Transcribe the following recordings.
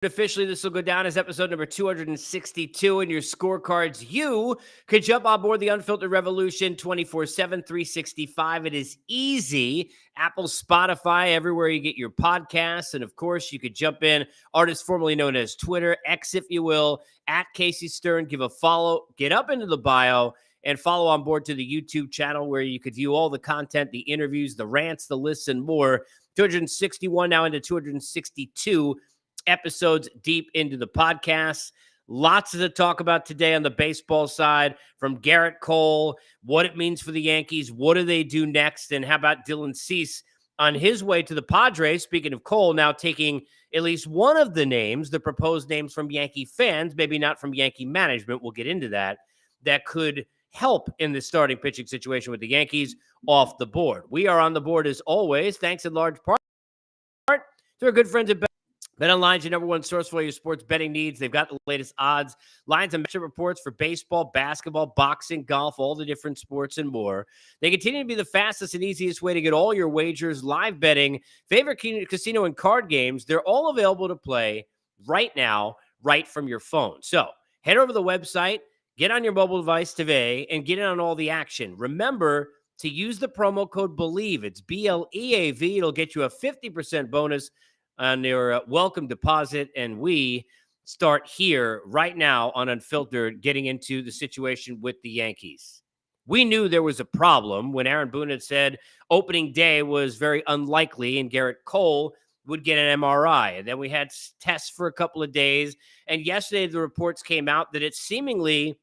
Officially, this will go down as episode number 262 in your scorecards. You could jump on board the Unfiltered Revolution 24/7, 365. It is easy. Apple, Spotify, everywhere you get your podcasts. And of course, you could jump in, artist formerly known as Twitter, X, if you will, at Casey Stern. Give a follow, get up into the bio, and follow on board to the YouTube channel where you could view all the content, the interviews, the rants, the lists, and more. 261 now into 262 episodes deep into the podcast. Lots to talk about today on the baseball side, from Garrett Cole, what it means for the Yankees, what do they do next, and how about Dylan Cease on his way to the Padres? Speaking of Cole, now taking at least one of the names, the proposed names from Yankee fans, maybe not from Yankee management, we'll get into that could help in the starting pitching situation with the Yankees off the board. We are on the board as always, thanks in large part to our good friends at BetOnline's your number one source for your sports betting needs. They've got the latest odds, lines, and matchup reports for baseball, basketball, boxing, golf, all the different sports, and more. They continue to be the fastest and easiest way to get all your wagers, live betting, favorite casino, and card games. They're all available to play right now, right from your phone. So head over to the website, get on your mobile device today, and get in on all the action. Remember to use the promo code BELIEVE. It's BLEAV. It'll get you a 50% bonus on your welcome deposit, and we start here right now on Unfiltered, getting into the situation with the Yankees. We knew there was a problem when Aaron Boone had said opening day was very unlikely and Garrett Cole would get an MRI. And then we had tests for a couple of days, and yesterday the reports came out that it seemingly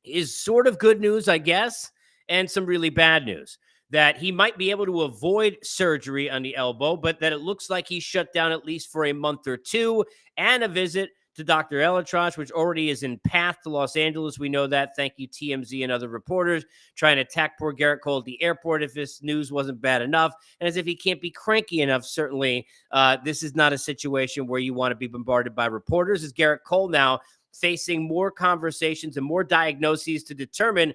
is sort of good news, I guess, and some really bad news. That he might be able to avoid surgery on the elbow, but that it looks like he's shut down at least for a month or two, and a visit to Dr. Elatrosh, which already is in path to Los Angeles. We know that. Thank you, TMZ and other reporters trying to attack poor Garrett Cole at the airport if this news wasn't bad enough. And as if he can't be cranky enough, certainly this is not a situation where you want to be bombarded by reporters. As Garrett Cole now facing more conversations and more diagnoses to determine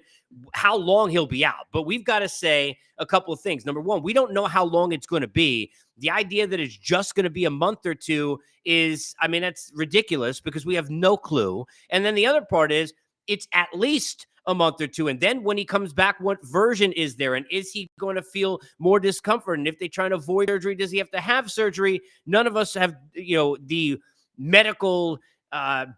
how long he'll be out. But we've got to say a couple of things. Number one, we don't know how long it's going to be. The idea that it's just going to be a month or two is, I mean, that's ridiculous because we have no clue. And then the other part is it's at least a month or two. And then when he comes back, what version is there? And is he going to feel more discomfort? And if they try to avoid surgery, does he have to have surgery? None of us have, the medical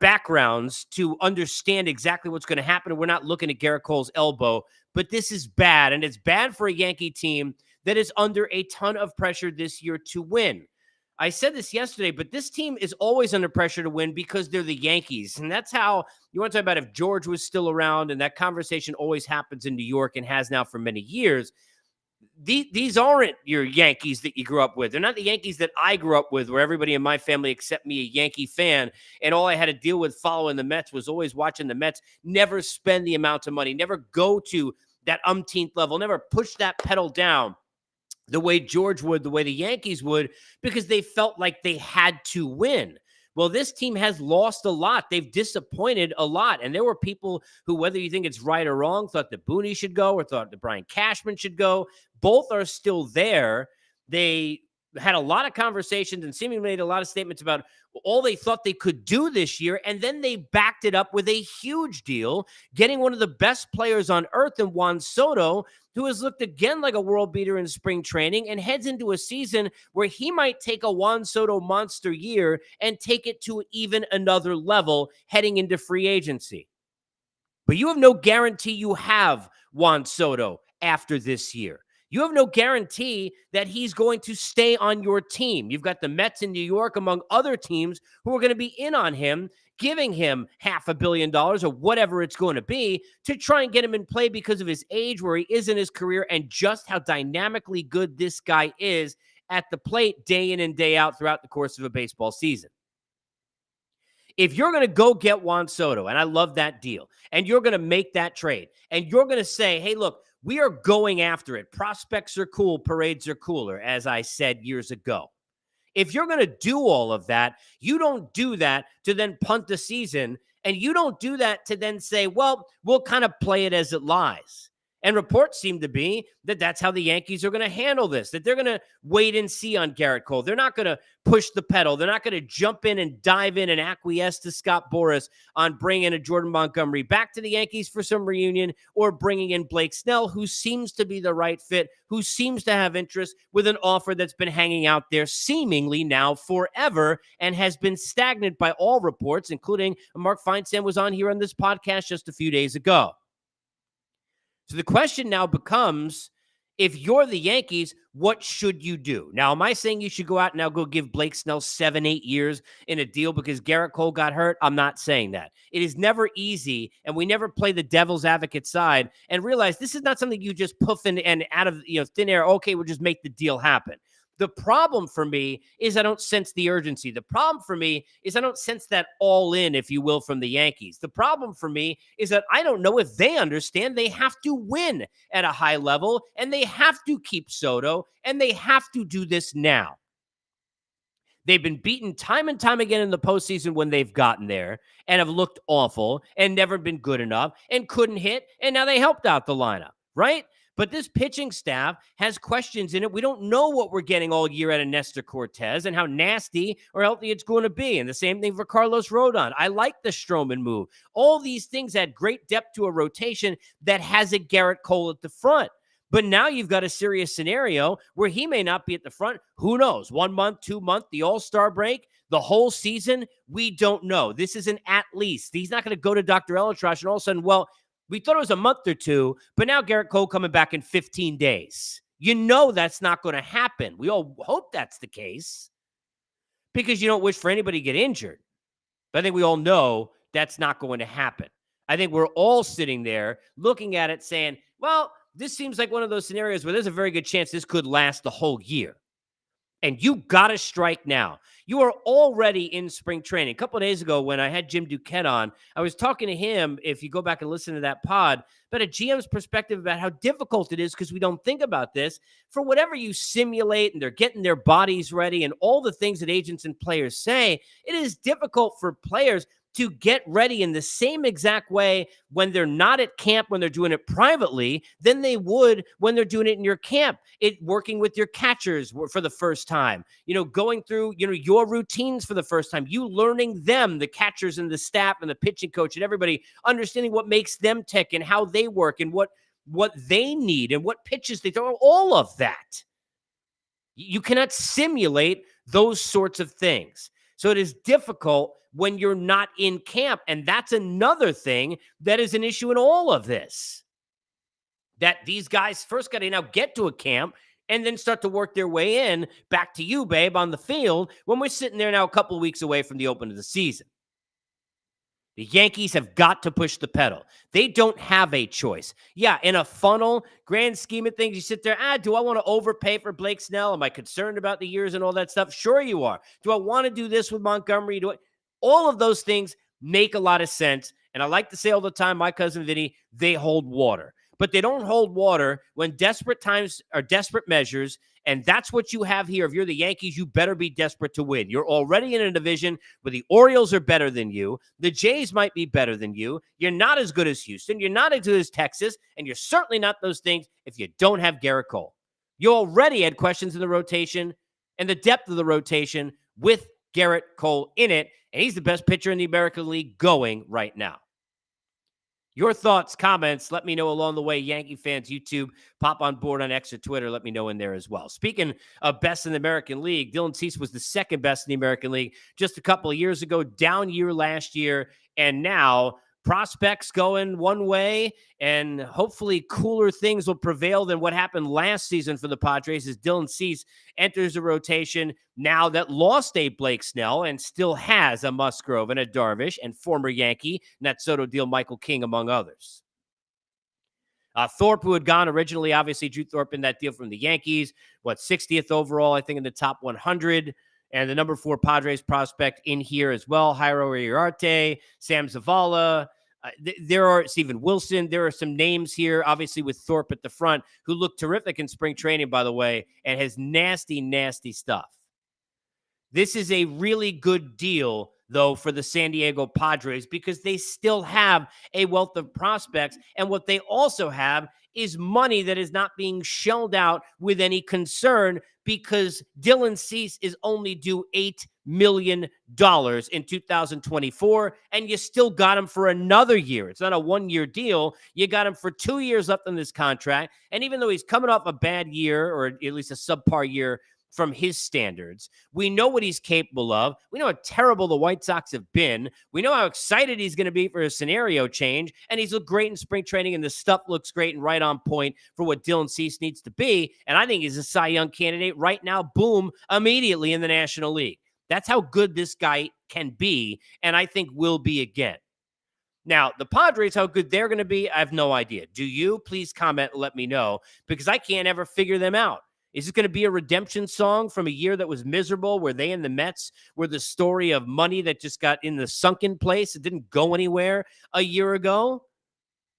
backgrounds to understand exactly what's going to happen. And we're not looking at Garrett Cole's elbow, but this is bad. And it's bad for a Yankee team that is under a ton of pressure this year to win. I said this yesterday, but this team is always under pressure to win because they're the Yankees. And that's how you want to talk about if George was still around, and that conversation always happens in New York and has now for many years. These aren't your Yankees that you grew up with. They're not the Yankees that I grew up with, where everybody in my family except me a Yankee fan, and all I had to deal with following the Mets was always watching the Mets never spend the amount of money, never go to that umpteenth level, never push that pedal down the way George would, the way the Yankees would, because they felt like they had to win. Well, this team has lost a lot. They've disappointed a lot. And there were people who, whether you think it's right or wrong, thought that Booney should go or thought that Brian Cashman should go. Both are still there. They had a lot of conversations and seemingly made a lot of statements about all they thought they could do this year. And then they backed it up with a huge deal, getting one of the best players on earth in Juan Soto, who has looked again like a world beater in spring training and heads into a season where he might take a Juan Soto monster year and take it to even another level heading into free agency. But you have no guarantee you have Juan Soto after this year. You have no guarantee that he's going to stay on your team. You've got the Mets in New York, among other teams, who are going to be in on him, giving him $500 million or whatever it's going to be to try and get him in play because of his age, where he is in his career, and just how dynamically good this guy is at the plate day in and day out throughout the course of a baseball season. If you're going to go get Juan Soto, and I love that deal, and you're going to make that trade, and you're going to say, hey, look, we are going after it. Prospects are cool. Parades are cooler, as I said years ago. If you're going to do all of that, you don't do that to then punt the season, and you don't do that to then say, well, we'll kind of play it as it lies. And reports seem to be that that's how the Yankees are going to handle this, that they're going to wait and see on Garrett Cole. They're not going to push the pedal. They're not going to jump in and dive in and acquiesce to Scott Boras on bringing a Jordan Montgomery back to the Yankees for some reunion, or bringing in Blake Snell, who seems to be the right fit, who seems to have interest, with an offer that's been hanging out there seemingly now forever and has been stagnant by all reports, including Mark Feinsand was on here on this podcast just a few days ago. So the question now becomes, if you're the Yankees, what should you do? Now, am I saying you should go out and now go give Blake Snell 7-8 years in a deal because Garrett Cole got hurt? I'm not saying that. It is never easy, and we never play the devil's advocate side and realize this is not something you just poof and out of thin air, okay, we'll just make the deal happen. The problem for me is I don't sense the urgency. The problem for me is I don't sense that all in, if you will, from the Yankees. The problem for me is that I don't know if they understand they have to win at a high level, and they have to keep Soto, and they have to do this now. They've been beaten time and time again in the postseason when they've gotten there and have looked awful and never been good enough and couldn't hit, and now they helped out the lineup, right? But this pitching staff has questions in it. We don't know what we're getting all year out of Nestor Cortez and how nasty or healthy it's going to be. And the same thing for Carlos Rodon. I like the Stroman move. All these things add great depth to a rotation that has a Garrett Cole at the front. But now you've got a serious scenario where he may not be at the front. Who knows? 1 month, 2 months, the All-Star break, the whole season. We don't know. This is an at least. He's not going to go to Dr. Elitrash and all of a sudden, well, we thought it was a month or two, but now Garrett Cole coming back in 15 days. You know that's not going to happen. We all hope that's the case because you don't wish for anybody to get injured. But I think we all know that's not going to happen. I think we're all sitting there looking at it saying, well, this seems like one of those scenarios where there's a very good chance this could last the whole year. And you got to strike now. You are already in spring training. A couple of days ago when I had Jim Duquette on, I was talking to him, if you go back and listen to that pod, but a GM's perspective about how difficult it is because we don't think about this. For whatever you simulate and they're getting their bodies ready and all the things that agents and players say, it is difficult for players to get ready in the same exact way when they're not at camp, when they're doing it privately, than they would when they're doing it in your camp. Working with your catchers for the first time, going through, your routines for the first time, you learning them, the catchers and the staff and the pitching coach and everybody, understanding what makes them tick and how they work and what they need and what pitches they throw, all of that. You cannot simulate those sorts of things. So it is difficult when you're not in camp. And that's another thing that is an issue in all of this. That these guys first got to now get to a camp and then start to work their way in back to you, babe, on the field when we're sitting there now a couple of weeks away from the open of the season. The Yankees have got to push the pedal. They don't have a choice. Yeah, in a funnel, grand scheme of things, you sit there, do I want to overpay for Blake Snell? Am I concerned about the years and all that stuff? Sure you are. Do I want to do this with Montgomery? All of those things make a lot of sense. And I like to say all the time, my cousin Vinny, they hold water. But they don't hold water when desperate times are desperate measures. And that's what you have here. If you're the Yankees, you better be desperate to win. You're already in a division where the Orioles are better than you. The Jays might be better than you. You're not as good as Houston. You're not as good as Texas. And you're certainly not those things if you don't have Garrett Cole. You already had questions in the rotation and the depth of the rotation with Garrett Cole in it. And he's the best pitcher in the American League going right now. Your thoughts, comments, let me know along the way. Yankee fans, YouTube, pop on board on X or Twitter. Let me know in there as well. Speaking of best in the American League, Dylan Cease was the second best in the American League just a couple of years ago, down year last year, and now prospects going one way, and hopefully cooler things will prevail than what happened last season for the Padres as Dylan Cease enters the rotation now that lost a Blake Snell and still has a Musgrove and a Darvish and former Yankee, and that Soto deal Michael King, among others. Thorpe, who had gone originally, obviously Drew Thorpe in that deal from the Yankees, 60th overall, I think, in the top 100. And the number 4 Padres prospect in here as well, Jairo Uriarte, Sam Zavala. There are Steven Wilson. There are some names here, obviously with Thorpe at the front, who look terrific in spring training, by the way, and has nasty, nasty stuff. This is a really good deal, though, for the San Diego Padres because they still have a wealth of prospects. And what they also have is money that is not being shelled out with any concern because Dylan Cease is only due $8 million in 2024, and you still got him for another year. It's not a one-year deal. You got him for 2 years left on this contract, and even though he's coming off a bad year, or at least a subpar year from his standards, we know what he's capable of. We know how terrible the White Sox have been. We know how excited he's going to be for a scenario change, and he's looked great in spring training, and the stuff looks great and right on point for what Dylan Cease needs to be, and I think he's a Cy Young candidate right now, boom, immediately in the National League. That's how good this guy can be, and I think will be again. Now, the Padres, how good they're going to be, I have no idea. Do you? Please comment and let me know, because I can't ever figure them out. Is it going to be a redemption song from a year that was miserable, where they and the Mets were the story of money that just got in the sunken place? It didn't go anywhere a year ago.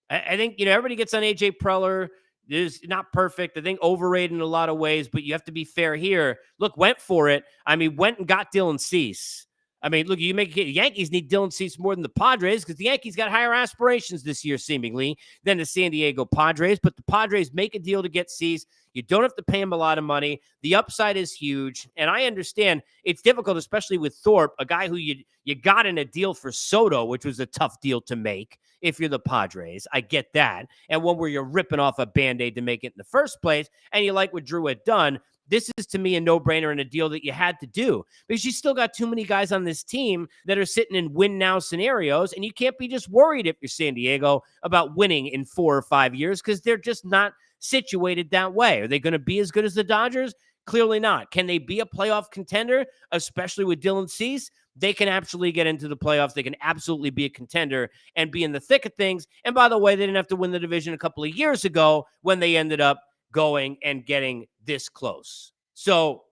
I think, everybody gets on A.J. Preller. Is not perfect. I think overrated in a lot of ways, but you have to be fair here. Look, went for it. Went and got Dylan Cease. Look, you make it. The Yankees need Dylan Cease more than the Padres, because the Yankees got higher aspirations this year, seemingly, than the San Diego Padres. But the Padres make a deal to get Cease. You don't have to pay him a lot of money. The upside is huge, and I understand it's difficult, especially with Thorpe, a guy who you got in a deal for Soto, which was a tough deal to make if you're the Padres. I get that. And one where you're ripping off a Band-Aid to make it in the first place, and you like what Drew had done. This is, to me, a no-brainer and a deal that you had to do, because you still got too many guys on this team that are sitting in win-now scenarios, and you can't be just worried if you're San Diego about winning in 4 or 5 years, because they're just not situated that way. Are they going to be as good as the Dodgers? Clearly not. Can they be a playoff contender, especially with Dylan Cease? They can absolutely get into the playoffs. They can absolutely be a contender and be in the thick of things. And by the way, they didn't have to win the division a couple of years ago when they ended up going and getting this close. So,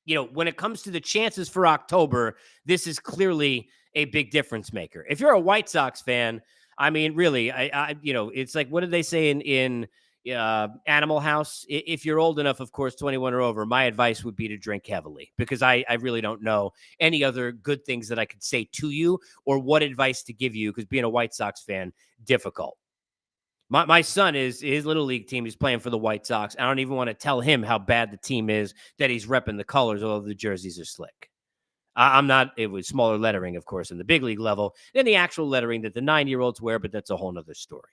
when it comes to the chances for October, this is clearly a big difference maker. If you're a White Sox fan, really, it's like, what did they say in Animal House? If you're old enough, of course, 21 or over, my advice would be to drink heavily, because I really don't know any other good things that I could say to you or what advice to give you, because being a White Sox fan, difficult. My son is his little league team. He's playing for the White Sox. I don't even want to tell him how bad the team is that he's repping the colors, although the jerseys are slick. I'm not. It was smaller lettering, of course, in the big league level than the actual lettering that the 9-year-olds wear, but that's a whole nother story.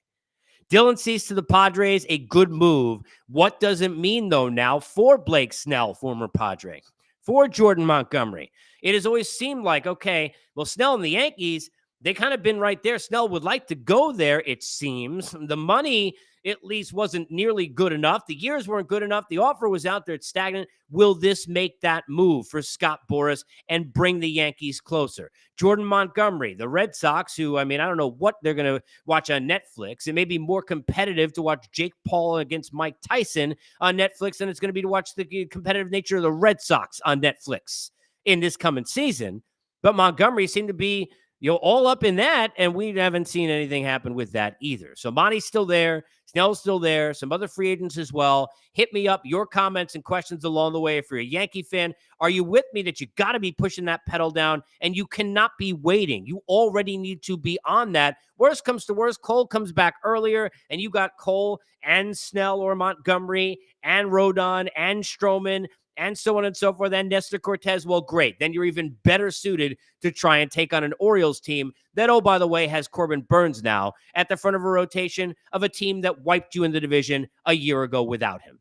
Dylan Cease to the Padres, a good move. What does it mean, though, now for Blake Snell, former Padre, for Jordan Montgomery? It has always seemed like, okay, well, Snell and the Yankees, they kind of been right there. Snell would like to go there, it seems. The money, at least, wasn't nearly good enough. The years weren't good enough. The offer was out there. It's stagnant. Will this make that move for Scott Boras and bring the Yankees closer? Jordan Montgomery, the Red Sox, who, I don't know what they're going to watch on Netflix. It may be more competitive to watch Jake Paul against Mike Tyson on Netflix than it's going to be to watch the competitive nature of the Red Sox on Netflix in this coming season. But Montgomery seemed to be all up in that, and we haven't seen anything happen with that either. So Monty's still there. Snell's still there. Some other free agents as well. Hit me up, your comments and questions along the way. If you're a Yankee fan, are you with me that you got to be pushing that pedal down, and you cannot be waiting? You already need to be on that. Worst comes to worst, Cole comes back earlier, and you got Cole and Snell or Montgomery and Rodon and Stroman and so on and so forth, and Nestor Cortez. Well, great. Then you're even better suited to try and take on an Orioles team that, oh, by the way, has Corbin Burns now at the front of a rotation of a team that wiped you in the division a year ago without him.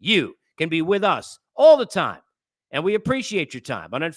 You can be with us all the time, and we appreciate your time on Unfiltered.